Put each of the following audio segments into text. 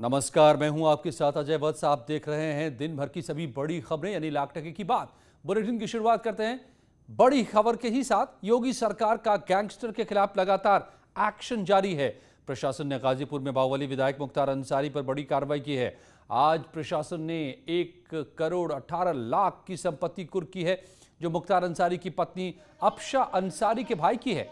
नमस्कार, मैं हूं आपके साथ अजय वत्स। आप देख रहे हैं दिन भर की सभी बड़ी खबरें यानी लाख टके की बात। बुलेटिन की शुरुआत करते हैं बड़ी खबर के ही साथ। योगी सरकार का गैंगस्टर के खिलाफ लगातार एक्शन जारी है। प्रशासन ने गाजीपुर में बाहुबली विधायक मुख्तार अंसारी पर बड़ी कार्रवाई की है। आज प्रशासन ने 1,18,00,000 की संपत्ति कुर्क की है, जो मुख्तार अंसारी की पत्नी अफशा अंसारी के भाई की है।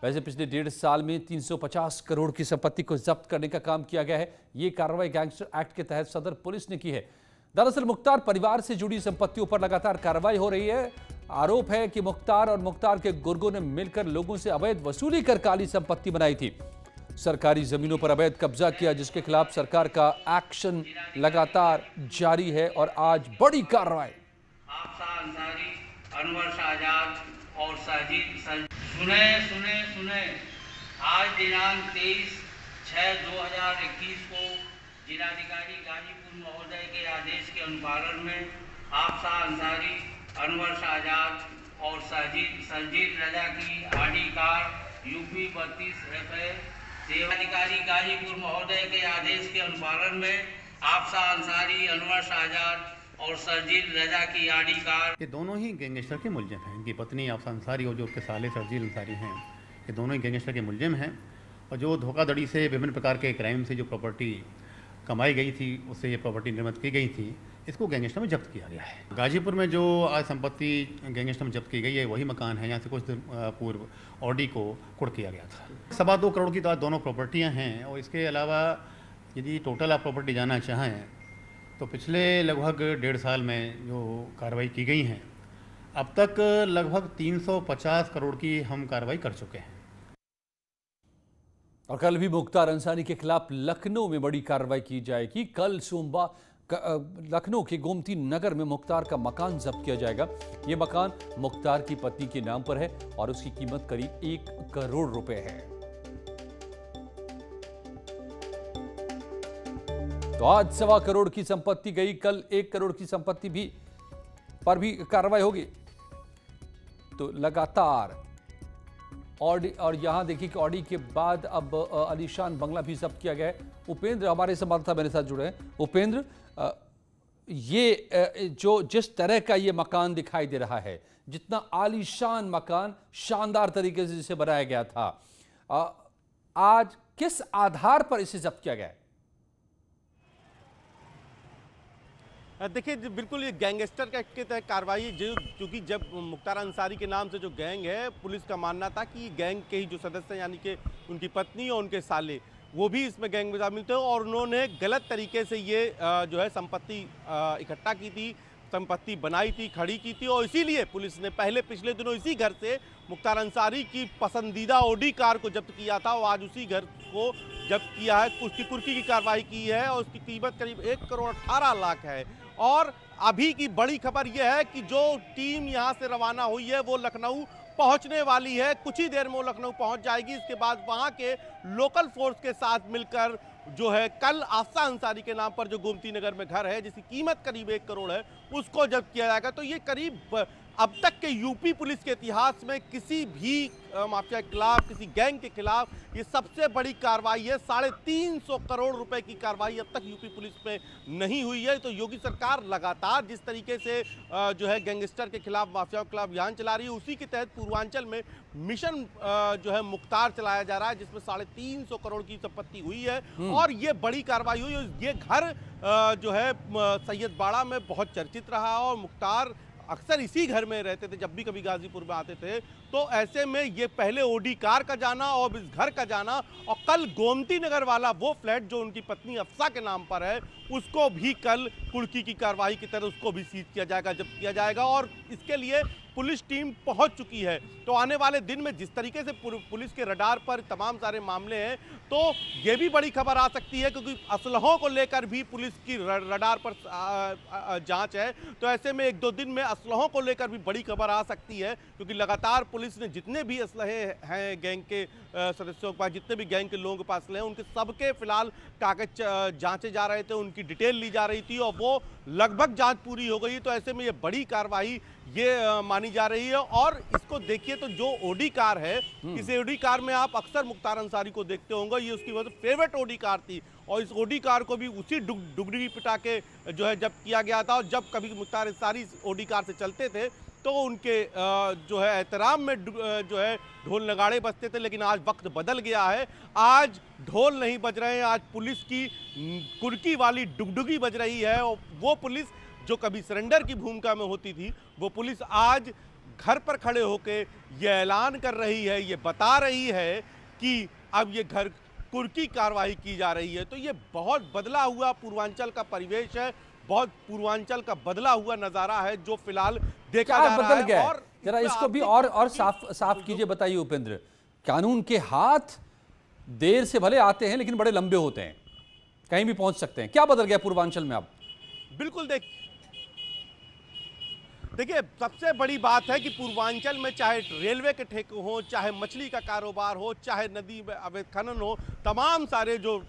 वैसे पिछले 1.5 साल में 350 करोड़ की संपत्ति को जब्त करने का काम किया गया है। ये कार्रवाई गैंगस्टर एक्ट के तहत सदर पुलिस ने की है। दरअसल मुख्तार परिवार से जुड़ी संपत्तियों पर लगातार कार्रवाई हो रही है। आरोप है कि मुख्तार और मुख्तार के गुर्गों ने मिलकर लोगों से अवैध वसूली कर काली संपत्ति बनाई थी। सरकारी जमीनों पर अवैध कब्जा किया, जिसके खिलाफ सरकार का एक्शन लगातार जारी है और आज बड़ी कार्रवाई। और सुने आज दिनांक 23/6/2021 को जिलाधिकारी गाजीपुर महोदय के आदेश के अनुपालन में हाफसा अंसारी, अनवर शाहजाद और सरजीत रजा की आडी कार यूपी 32 FA जिलाधिकारी गाजीपुर महोदय के आदेश के अनुपालन में हाफसा अंसारी, अनवर शाहजाद और सरजीत रजा की आडी कार, ये दोनों ही गैंगस्टर के मुलजिम हैं। इनकी पत्नी हाफसा अंसारी और जो उसके साले सरजीत अंसारी हैं, ये दोनों ही गैंगस्टर के मुलजिम हैं। और जो धोखाधड़ी से विभिन्न प्रकार के क्राइम से जो प्रॉपर्टी कमाई गई थी, उससे ये प्रॉपर्टी निर्मित की गई थी, इसको गैंगस्टर में जब्त किया गया है। गाजीपुर में जो आज संपत्ति गैंगस्टर में जब्त की गई है, वही मकान है यहाँ से कुछ दिन पूर्व ऑडी को कुर्क किया गया था। 2.25 करोड़ की तो आज दोनों प्रॉपर्टियाँ हैं। और इसके अलावा यदि टोटल आप प्रॉपर्टी जानना चाहें तो पिछले लगभग 1.5 साल में जो कार्रवाई की गई हैं, अब तक लगभग 350 करोड़ की हम कार्रवाई कर चुके हैं। और कल भी मुख्तार अंसारी के खिलाफ लखनऊ में बड़ी कार्रवाई की जाएगी। कल सोमवार लखनऊ के गोमती नगर में मुख्तार का मकान जब्त किया जाएगा। ये मकान मुख्तार की पत्नी के नाम पर है और उसकी कीमत करीब 1 करोड़ रुपए है। तो आज 1.25 करोड़ की संपत्ति गई, कल 1 करोड़ की संपत्ति पर भी कार्रवाई होगी। तो लगातार ऑडी, और यहां देखिए कि ऑडी के बाद अब आलीशान बंगला भी जब्त किया गया है। उपेंद्र हमारे संवाददाता मेरे साथ जुड़े हैं। उपेंद्र, ये जो जिस तरह का ये मकान दिखाई दे रहा है, जितना आलीशान मकान शानदार तरीके से जिसे बनाया गया था, आज किस आधार पर इसे जब्त किया गया है? देखिए, बिल्कुल ये गैंगस्टर एक्ट के तहत कार्रवाई, क्योंकि जब मुख्तार अंसारी के नाम से जो गैंग है, पुलिस का मानना था कि गैंग के ही जो सदस्य यानी कि उनकी पत्नी और उनके साले, वो भी इसमें गैंग में शामिल थे और उन्होंने गलत तरीके से ये जो है संपत्ति इकट्ठा की थी, संपत्ति बनाई थी, खड़ी की थी। और इसीलिए पुलिस ने पिछले दिनों इसी घर से मुख्तार अंसारी की पसंदीदा ऑडी कार को जब्त किया था और आज उसी घर को जब्त किया है। उसकी कुर्की की कार्रवाई की है और उसकी कीमत करीब 1,18,00,000 है। और अभी की बड़ी खबर यह है कि जो टीम यहां से रवाना हुई है वो लखनऊ पहुंचने वाली है। कुछ ही देर में वो लखनऊ पहुंच जाएगी। इसके बाद वहां के लोकल फोर्स के साथ मिलकर जो है कल हाफसा अंसारी के नाम पर जो गोमती नगर में घर है, जिसकी कीमत करीब 1 करोड़ है, उसको जब्त किया जाएगा। तो ये करीब अब तक के यूपी पुलिस के इतिहास में किसी भी माफिया के खिलाफ, किसी गैंग के खिलाफ ये सबसे बड़ी कार्रवाई है। 350 करोड़ रुपए की कार्रवाई अब तक यूपी पुलिस में नहीं हुई है। तो योगी सरकार लगातार जिस तरीके से जो है गैंगस्टर के खिलाफ, माफिया के खिलाफ अभियान चला रही है, उसी के तहत पूर्वांचल में मिशन जो है मुख्तार चलाया जा रहा है, जिसमें 350 करोड़ की संपत्ति हुई है और ये बड़ी कार्रवाई हुई। ये घर जो है सैयदबाड़ा में बहुत चर्चित रहा और मुख्तार अक्सर इसी घर में रहते थे जब भी कभी गाजीपुर में आते थे। तो ऐसे में ये पहले ऑडी कार का जाना और इस घर का जाना, और कल गोमती नगर वाला वो फ्लैट जो उनकी पत्नी अफसा के नाम पर है, उसको भी कल कुर्की की कार्रवाई की तरह उसको भी सीज किया जाएगा, जब्त किया जाएगा। और इसके लिए पुलिस टीम पहुंच चुकी है। तो आने वाले दिन में जिस तरीके से पुलिस के रडार पर तमाम सारे मामले हैं, तो ये भी बड़ी खबर आ सकती है, क्योंकि असलहों को लेकर भी पुलिस की रडार पर जांच है। तो ऐसे में 1-2 दिन में असलहों को लेकर भी बड़ी खबर आ सकती है, क्योंकि लगातार पुलिस ने जितने भी असलहे हैं गैंग के सदस्यों के पास, जितने भी गैंग के लोगों के पास असलहे हैं, उनके सबके फिलहाल कागज जांचे जा रहे थे, उनके उनकी डिटेल ली जा रही थी और वो लगभग जांच पूरी हो गई। तो ऐसे में ये बड़ी कार्रवाई ये मानी जा रही है। और इसको देखिए तो जो ओडी कार है, इस ओडी कार में आप अक्सर मुख्तार अंसारी को देखते होंगे, ये उसकी वजह फेवरेट ओडी कार थी और इस ओडी कार को भी उसी डुगडुगी पिटा के जो है जब्त किया गया था। और जब कभी मुख्तार अंसारी ओडी कार से चलते थे तो उनके जो है एहतराम में जो है ढोल नगाड़े बजते थे। लेकिन आज वक्त बदल गया है, आज ढोल नहीं बज रहे हैं, आज पुलिस की कुर्की वाली डुगडुगी बज रही है। और वो पुलिस जो कभी सरेंडर की भूमिका में होती थी, वो पुलिस आज घर पर खड़े होकर ये ऐलान कर रही है, ये बता रही है कि अब ये घर कुर्की कार्रवाई की जा रही है। तो ये बहुत बदला हुआ पूर्वांचल का परिवेश है, बहुत पूर्वांचल का बदला हुआ नजारा है जो फिलहाल देखा जा रहा है। गया और जरा इसको भी और साफ कीजिए, बताइए उपेंद्र। कानून के हाथ देर से भले आते हैं लेकिन बड़े लंबे होते हैं, कहीं भी पहुंच सकते हैं। क्या बदल गया पूर्वांचल में अब? बिल्कुल देखिए सबसे बड़ी बात है कि पूर्वांचल में चाहे रेलवे के ठेके हो, चाहे मछली का कारोबार हो, चाहे नदी में अवैध खनन हो, तमाम सारे जो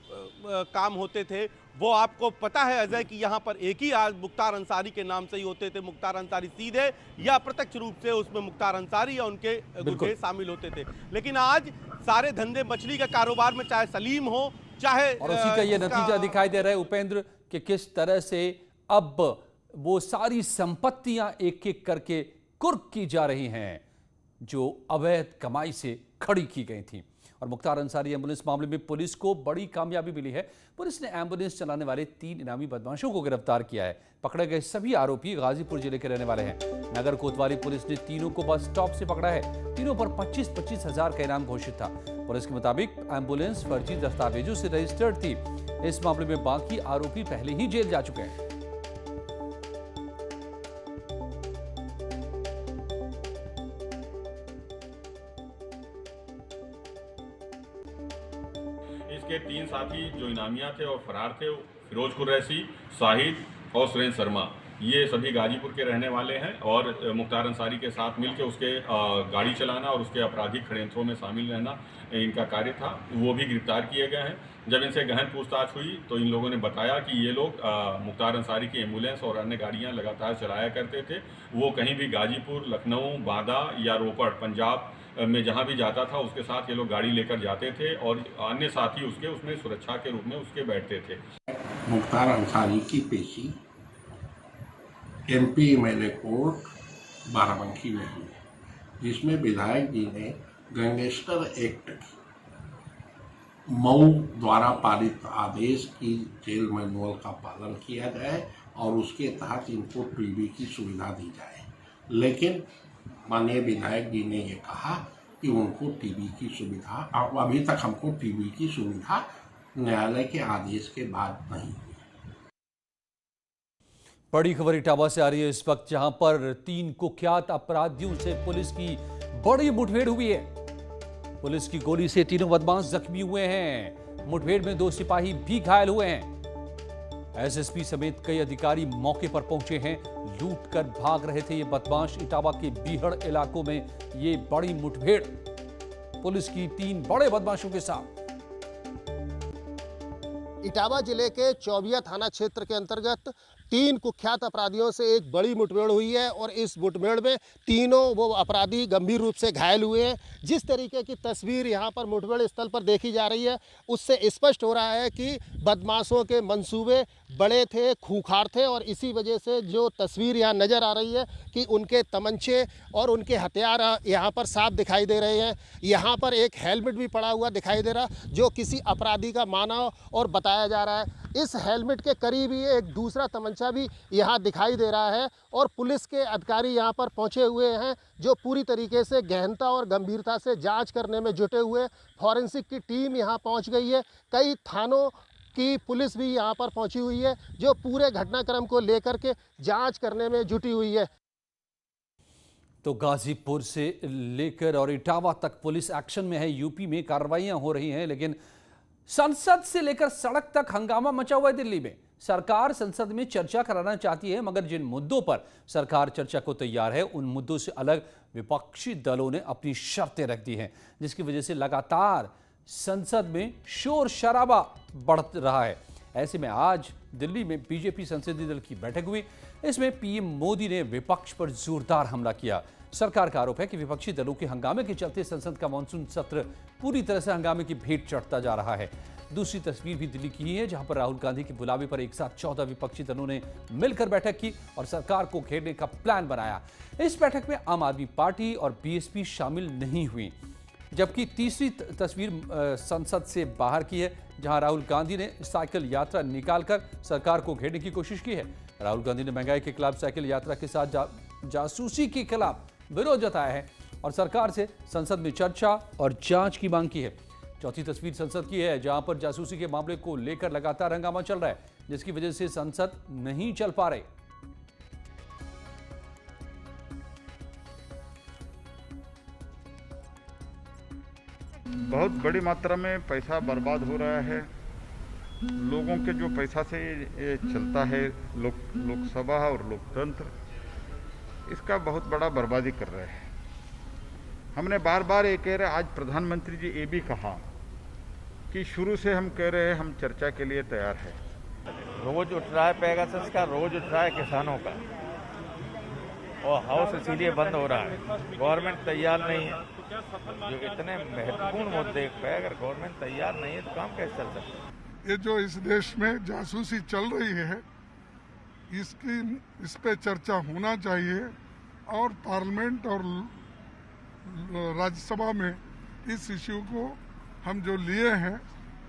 काम होते थे वो आपको पता है अजय कि यहाँ पर एक ही आज मुख्तार अंसारी के नाम से ही होते थे। मुख्तार अंसारी सीधे या प्रत्यक्ष रूप से उसमें मुख्तार अंसारी या उनके गुर्गे शामिल होते थे। लेकिन आज सारे धंधे मछली का कारोबार में चाहे सलीम हो, चाहे और उसी का ये नतीजा दिखाई दे रहा है उपेंद्र कि किस तरह से अब वो सारी संपत्तियां एक एक करके कुर्क की जा रही हैं जो अवैध कमाई से खड़ी की गई थी। और मुख्तार अंसारी एम्बुलेंस मामले में पुलिस को बड़ी कामयाबी मिली है। पुलिस ने एम्बुलेंस चलाने वाले 3 इनामी बदमाशों को गिरफ्तार किया है। पकड़े गए सभी आरोपी गाजीपुर जिले के रहने वाले हैं। नगर कोतवाली पुलिस ने तीनों को बस स्टॉप से पकड़ा है। तीनों पर 25-25 हजार का इनाम घोषित था। पुलिस के मुताबिक एम्बुलेंस फर्जी दस्तावेजों से रजिस्टर्ड थी। इस मामले में बाकी आरोपी पहले ही जेल जा चुके हैं। इसके 3 साथी जो इनामिया थे और फरार थे, फिरोज कुरैशी, शाहिद और सुरेंद्र शर्मा, ये सभी गाजीपुर के रहने वाले हैं और मुख्तार अंसारी के साथ मिलकर उसके गाड़ी चलाना और उसके आपराधिक षड्यंत्रों में शामिल रहना इनका कार्य था। वो भी गिरफ्तार किए गए हैं। जब इनसे गहन पूछताछ हुई तो इन लोगों ने बताया कि ये लोग मुख्तार अंसारी की एम्बुलेंस और अन्य गाड़ियां लगातार चलाया करते थे। वो कहीं भी गाजीपुर, लखनऊ, बांदा या रोपड़, पंजाब में जहां भी जाता था उसके साथ ये लोग गाड़ी लेकर जाते थे और अन्य साथी उसके उसमें सुरक्षा के रूप में उसके बैठते थे। मुख्तार अंसारी की पेशी MP MLA कोर्ट बाराबंकी में हुई, जिसमें विधायक जी ने गैंगस्टर एक्ट मऊ द्वारा पारित आदेश की जेल मैनुअल का पालन किया जाए और उसके तहत इनको टीवी की सुविधा दी जाए। लेकिन माननीय विधायक जी ने ये कहा कि उनको टीवी की सुविधा, अभी तक हमको टीवी की सुविधा न्यायालय के आदेश के बाद नहीं हुई। बड़ी खबर इटावा से आ रही है इस वक्त, जहां पर 3 कुख्यात अपराधियों से पुलिस की बड़ी मुठभेड़ हुई है। पुलिस की गोली से तीनों बदमाश जख्मी हुए हैं। मुठभेड़ में 2 सिपाही भी घायल हुए हैं। SSP समेत कई अधिकारी मौके पर पहुंचे हैं। लूट कर भाग रहे थे ये बदमाश। इटावा के बीहड़ इलाकों में ये बड़ी मुठभेड़ पुलिस की 3 बड़े बदमाशों के साथ। इटावा जिले के चौबिया थाना क्षेत्र के अंतर्गत 3 कुख्यात अपराधियों से एक बड़ी मुठभेड़ हुई है और इस मुठभेड़ में तीनों वो अपराधी गंभीर रूप से घायल हुए हैं। जिस तरीके की तस्वीर यहाँ पर मुठभेड़ स्थल पर देखी जा रही है उससे स्पष्ट हो रहा है कि बदमाशों के मंसूबे बड़े थे, खूंखार थे और इसी वजह से जो तस्वीर यहाँ नज़र आ रही है कि उनके तमंचे और उनके हथियार यहाँ पर साफ दिखाई दे रहे हैं। यहाँ पर एक हेलमेट भी पड़ा हुआ दिखाई दे रहा जो किसी अपराधी का माना और बताया जा रहा है। इस हेलमेट के करीब ही एक दूसरा तमंचा भी यहाँ दिखाई दे रहा है और पुलिस के अधिकारी यहाँ पर पहुँचे हुए हैं जो पूरी तरीके से गहनता और गंभीरता से जांच करने में जुटे हुए। फॉरेंसिक की टीम यहाँ पहुँच गई है। कई थानों की पुलिस भी यहाँ पर पहुँची हुई है जो पूरे घटनाक्रम को लेकर के जांच करने में जुटी हुई है। तो गाजीपुर से लेकर और इटावा तक पुलिस एक्शन में है। यूपी में कार्रवाइयां हो रही हैं, लेकिन संसद से लेकर सड़क तक हंगामा मचा हुआ है दिल्ली में। सरकार संसद में चर्चा कराना चाहती है, मगर जिन मुद्दों पर सरकार चर्चा को तैयार है उन मुद्दों से अलग विपक्षी दलों ने अपनी शर्तें रख दी हैं, जिसकी वजह से लगातार संसद में शोर शराबा बढ़ रहा है। ऐसे में आज दिल्ली में बीजेपी संसदीय दल की बैठक हुई। इसमें पीएम मोदी ने विपक्ष पर जोरदार हमला किया। सरकार का आरोप है कि विपक्षी दलों के हंगामे के चलते संसद का मानसून सत्र पूरी तरह से हंगामे की भेंट चढ़ता जा रहा है। दूसरी तस्वीर भी दिल्ली की ही है, जहां पर राहुल गांधी के बुलावे पर एक साथ 14 विपक्षी दलों ने मिलकर बैठक की और सरकार को घेरने का प्लान बनाया। इस बैठक में आम आदमी पार्टी और बीएसपी शामिल नहीं हुई। जबकि तीसरी तस्वीर संसद से बाहर की है, जहां राहुल गांधी ने साइकिल यात्रा निकालकर सरकार को घेरने की कोशिश की है। राहुल गांधी ने महंगाई के खिलाफ साइकिल यात्रा के साथ जासूसी के खिलाफ विरोध जताया है और सरकार से संसद में चर्चा और जांच की मांग की है। चौथी तस्वीर संसद की है, जहां पर जासूसी के मामले को लेकर लगातार हंगामा चल रहा है, जिसकी वजह से संसद नहीं चल पा रही। बहुत बड़ी मात्रा में पैसा बर्बाद हो रहा है। लोगों के जो पैसा से ये चलता है लोकसभा और लोकतंत्र, इसका बहुत बड़ा बर्बादी कर रहे हैं। हमने बार बार ये कह रहे, आज प्रधानमंत्री जी ये भी कहा कि शुरू से हम कह रहे हैं हम चर्चा के लिए तैयार है। रोज उठ रहा है पेगासस का, रोज उठ रहा है किसानों का, और हाउस इसीलिए बंद हो रहा है। गवर्नमेंट तैयार नहीं है। जो इतने महत्वपूर्ण मुद्दे पे अगर गवर्नमेंट तैयार नहीं है तो काम कैसे चल सकता है? ये जो इस देश में जासूसी चल रही है, इस पे चर्चा होना चाहिए और पार्लियामेंट और राज्यसभा में इस इश्यू को हम जो लिए हैं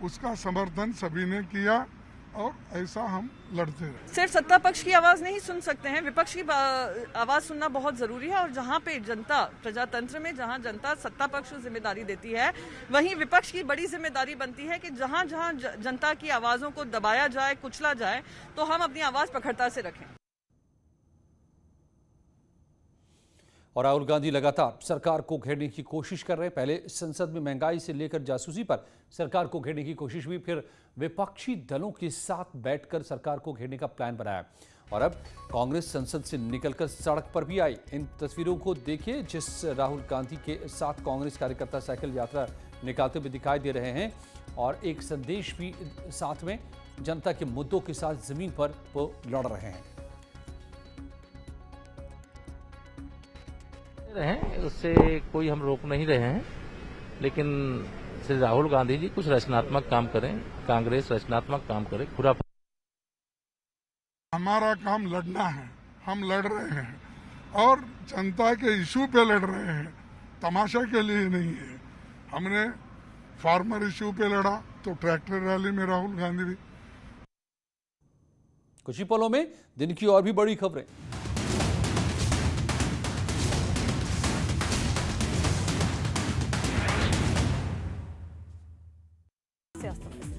उसका समर्थन सभी ने किया और ऐसा हम लड़ते रहे। सिर्फ सत्ता पक्ष की आवाज नहीं सुन सकते हैं, विपक्ष की आवाज सुनना बहुत जरूरी है। और जहां पे जनता, प्रजातंत्र में जहां जनता सत्ता पक्ष को जिम्मेदारी देती है, वहीं विपक्ष की बड़ी जिम्मेदारी बनती है कि जहां जहां जनता की आवाजों को दबाया जाए, कुचला जाए, तो हम अपनी आवाज प्रखरता से रखें। और राहुल गांधी लगातार सरकार को घेरने की कोशिश कर रहे हैं। पहले संसद में महंगाई से लेकर जासूसी पर सरकार को घेरने की कोशिश हुई, फिर विपक्षी दलों के साथ बैठकर सरकार को घेरने का प्लान बनाया और अब कांग्रेस संसद से निकलकर सड़क पर भी आई। इन तस्वीरों को देखिए, जिस राहुल गांधी के साथ कांग्रेस कार्यकर्ता साइकिल यात्रा निकालते हुए दिखाई दे रहे हैं और एक संदेश भी साथ में, जनता के मुद्दों के साथ जमीन पर वो लड़ रहे हैं। उससे कोई हम रोक नहीं रहे हैं, लेकिन श्री राहुल गांधी जी कुछ रचनात्मक काम करें, कांग्रेस रचनात्मक काम करे। खुरा हमारा काम लड़ना है, हम लड़ रहे हैं और जनता के इशू पे लड़ रहे हैं, तमाशा के लिए नहीं है। हमने फार्मर इशू पे लड़ा तो ट्रैक्टर रैली में राहुल गांधी भी। कुछ ही पलों में दिन की और भी बड़ी खबरें।